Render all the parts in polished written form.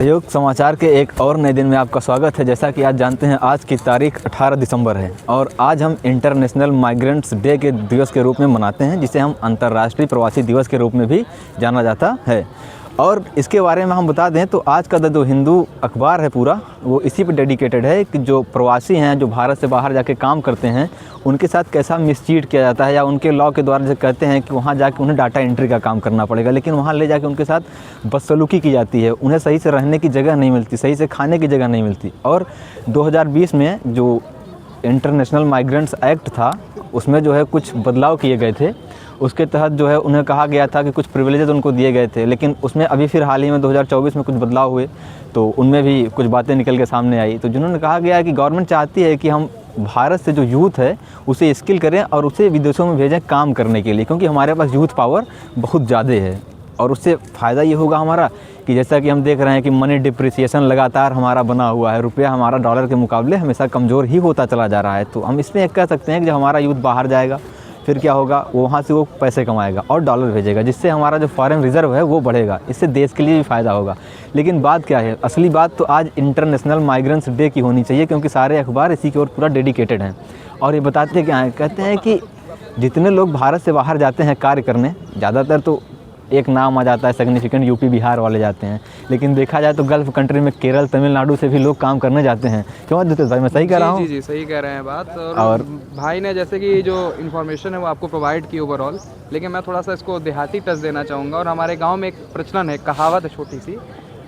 सहयोग समाचार के एक और नए दिन में आपका स्वागत है। जैसा कि आज जानते हैं, आज की तारीख 18 दिसंबर है और आज हम इंटरनेशनल माइग्रेंट्स डे के दिवस के रूप में मनाते हैं, जिसे हम अंतर्राष्ट्रीय प्रवासी दिवस के रूप में भी जाना जाता है। और इसके बारे में हम बता दें तो आज का जो हिंदू अखबार है पूरा, वो इसी पे डेडिकेटेड है कि जो प्रवासी हैं, जो भारत से बाहर जाके काम करते हैं, उनके साथ कैसा मिसट्रीट किया जाता है, या उनके लॉ के द्वारा जैसे कहते हैं कि वहाँ जाके उन्हें डाटा एंट्री का काम करना पड़ेगा, लेकिन वहाँ ले जाके उनके साथ बदसलूकी की जाती है, उन्हें सही से रहने की जगह नहीं मिलती, सही से खाने की जगह नहीं मिलती। और 2020 में जो इंटरनेशनल माइग्रेंट्स एक्ट था, उसमें जो है कुछ बदलाव किए गए थे। उसके तहत जो है उन्हें कहा गया था कि कुछ प्रिविलेजेस उनको दिए गए थे, लेकिन उसमें अभी फिर हाल ही में 2024 में कुछ बदलाव हुए, तो उनमें भी कुछ बातें निकल के सामने आई। तो जिन्होंने कहा गया है कि गवर्नमेंट चाहती है कि हम भारत से जो यूथ है उसे स्किल करें और उसे विदेशों में भेजें काम करने के लिए, क्योंकि हमारे पास यूथ पावर बहुत ज़्यादा है। और उससे फ़ायदा ये होगा हमारा कि जैसा कि हम देख रहे हैं कि मनी डिप्रिसिएशन लगातार हमारा बना हुआ है, रुपया हमारा डॉलर के मुकाबले हमेशा कमज़ोर ही होता चला जा रहा है। तो हम इसमें कह सकते हैं कि जब हमारा यूथ बाहर जाएगा, फिर क्या होगा, वहाँ से वो पैसे कमाएगा और डॉलर भेजेगा, जिससे हमारा जो फॉरेन रिज़र्व है वो बढ़ेगा। इससे देश के लिए भी फ़ायदा होगा। लेकिन बात क्या है, असली बात तो आज इंटरनेशनल माइग्रेंट्स डे की होनी चाहिए, क्योंकि सारे अखबार इसी की ओर पूरा डेडिकेटेड हैं। और ये बताते क्या हैं, कहते हैं कि जितने लोग भारत से बाहर जाते हैं कार्य करने, ज़्यादातर तो एक नाम आ जाता है सिग्निफिकेंट, यूपी बिहार वाले जाते हैं, लेकिन देखा जाए तो गल्फ़ कंट्री में केरल तमिलनाडु से भी लोग काम करने जाते हैं। क्यों आदित्य भाई, मैं सही कह रहा हूँ? जी सही कह रहे हैं बात। और भाई ने जैसे कि जो इन्फॉर्मेशन है वो आपको प्रोवाइड की ओवरऑल, लेकिन मैं थोड़ा सा इसको देहाती टच देना चाहूँगा। और हमारे गाँव में एक प्रचलन है, कहावत है छोटी सी,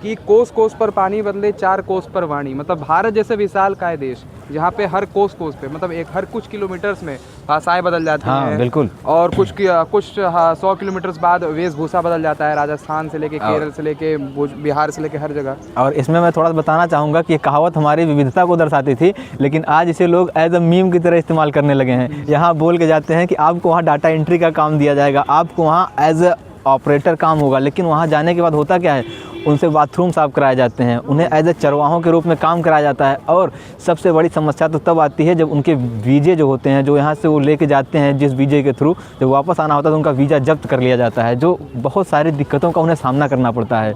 कि कोस कोस पर पानी बदले 4 कोस पर वाणी। मतलब भारत जैसे विशाल काय देश, जहाँ पे हर कोस पे मतलब हर कुछ किलोमीटर्स में भाषाएं बदल जाती हैं। बिल्कुल। और कुछ 100 किलोमीटर्स बाद वेशभूषा बदल जाता है, राजस्थान से लेके केरल से लेके बिहार से लेके हर जगह। और इसमें मैं थोड़ा बताना चाहूँगा कि ये कहावत हमारी विविधता को दर्शाती थी, लेकिन आज इसे लोग एज अ मीम की तरह इस्तेमाल करने लगे हैं। यहाँ बोल के जाते हैं कि आपको वहाँ डाटा एंट्री का काम दिया जाएगा, आपको वहाँ एज अ ऑपरेटर काम होगा, लेकिन वहाँ जाने के बाद होता क्या है, उनसे बाथरूम साफ कराए जाते हैं, उन्हें एज ए चरवाहों के रूप में काम कराया जाता है। और सबसे बड़ी समस्या तो तब आती है जब उनके वीज़े जो होते हैं, जो यहाँ से वो लेके जाते हैं जिस वीज़े के थ्रू, जब वापस आना होता है तो उनका वीज़ा जब्त कर लिया जाता है, जो बहुत सारी दिक्कतों का उन्हें सामना करना पड़ता है।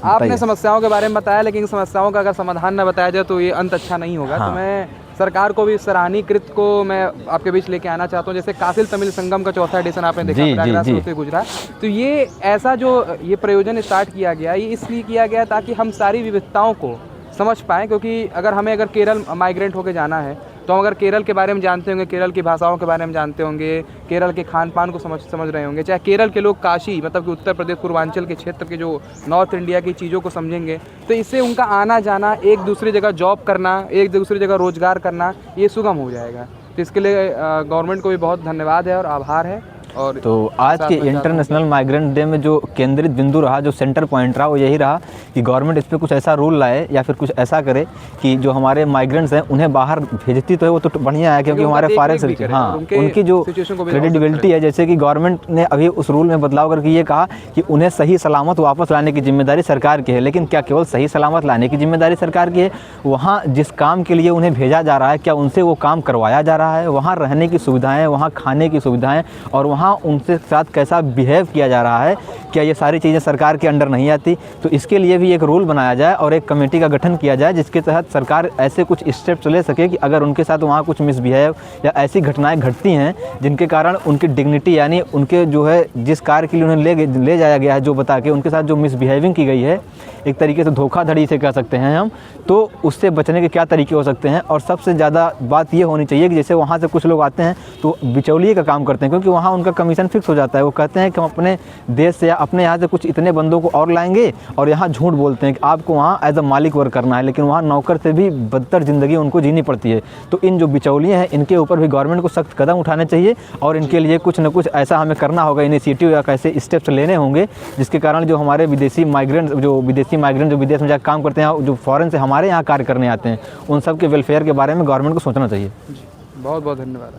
आपने समस्याओं के बारे में बताया, लेकिन समस्याओं का अगर समाधान न बताया जाए तो ये अंत अच्छा नहीं होगा। तो मैं सरकार को भी सराहनीय कृत को मैं आपके बीच लेके आना चाहता हूँ। जैसे कासिल तमिल संगम का 4था एडिशन आपने देखा, प्रयागराज से होते गुजरा। तो ये ऐसा जो ये प्रयोजन स्टार्ट किया गया, ये इसलिए किया गया ताकि हम सारी विविधताओं को समझ पाएँ। क्योंकि अगर केरल माइग्रेंट होकर जाना है, तो हम अगर केरल के बारे में जानते होंगे, केरल की भाषाओं के बारे में जानते होंगे, केरल के खान पान को समझ रहे होंगे, चाहे केरल के लोग काशी मतलब कि उत्तर प्रदेश पूर्वांचल के क्षेत्र के जो नॉर्थ इंडिया की चीज़ों को समझेंगे, तो इससे उनका आना जाना, एक दूसरी जगह जॉब करना, एक दूसरी जगह रोजगार करना, ये सुगम हो जाएगा। तो इसके लिए गवर्नमेंट को भी बहुत धन्यवाद है और आभार है। और तो आज के इंटरनेशनल माइग्रेंट डे में जो केंद्रित बिंदु रहा, जो सेंटर पॉइंट रहा, वो यही रहा कि गवर्नमेंट इस पर कुछ ऐसा रूल लाए या फिर कुछ ऐसा करे कि जो हमारे माइग्रेंट्स हैं उन्हें बाहर भेजती तो है, वो तो बढ़िया है, क्योंकि हमारे फॉरेन से उनकी जो क्रेडिबिलिटी है, जैसे कि गवर्नमेंट ने अभी उस रूल में बदलाव करके ये कहा कि उन्हें सही सलामत वापस लाने की जिम्मेदारी सरकार की है। लेकिन क्या केवल सही सलामत लाने की जिम्मेदारी सरकार की है? वहाँ जिस काम के लिए उन्हें भेजा जा रहा है, क्या उनसे वो काम करवाया जा रहा है? वहाँ रहने की सुविधाएँ, वहाँ खाने की सुविधाएँ और वहाँ उनसे साथ कैसा बिहेव किया जा रहा है, क्या ये सारी चीज़ें सरकार के अंडर नहीं आती? तो इसके लिए भी एक रूल बनाया जाए और एक कमेटी का गठन किया जाए, जिसके तहत सरकार ऐसे कुछ स्टेप्स ले सके कि अगर उनके साथ वहाँ कुछ मिसबिहेव या ऐसी घटनाएं घटती हैं जिनके कारण उनकी डिग्निटी, यानी उनके जो है जिस कार्य के लिए उन्हें ले जाया गया है, जो बता के उनके साथ जो मिसबिहेविंग की गई है, एक तरीके से धोखाधड़ी से कह सकते हैं हम, तो उससे बचने के क्या तरीके हो सकते हैं। और सबसे ज़्यादा बात ये होनी चाहिए कि जैसे वहाँ से कुछ लोग आते हैं तो बिचौलिए का काम करते हैं, क्योंकि वहाँ उनका कमीशन फिक्स हो जाता है। वो कहते हैं कि हम अपने देश से या अपने यहाँ से कुछ इतने बंदों को और लाएंगे, और यहाँ झूठ बोलते हैं कि आपको वहाँ एज अ मालिक वर्क करना है, लेकिन वहाँ नौकर से भी बदतर ज़िंदगी उनको जीनी पड़ती है। तो इन जो बिचौलिए हैं, इनके ऊपर भी गवर्नमेंट को सख्त कदम उठाने चाहिए और इनके लिए कुछ न कुछ ऐसा हमें करना होगा, इनिशिएटिव या कैसे स्टेप्स लेने होंगे, जिसके कारण जो हमारे विदेशी माइग्रेंट जो विदेश में जाकर काम करते हैं, जो फॉरेन से हमारे यहाँ कार्य करने आते हैं, उन सब के वेलफेयर के बारे में गवर्नमेंट को सोचना चाहिए। बहुत बहुत धन्यवाद।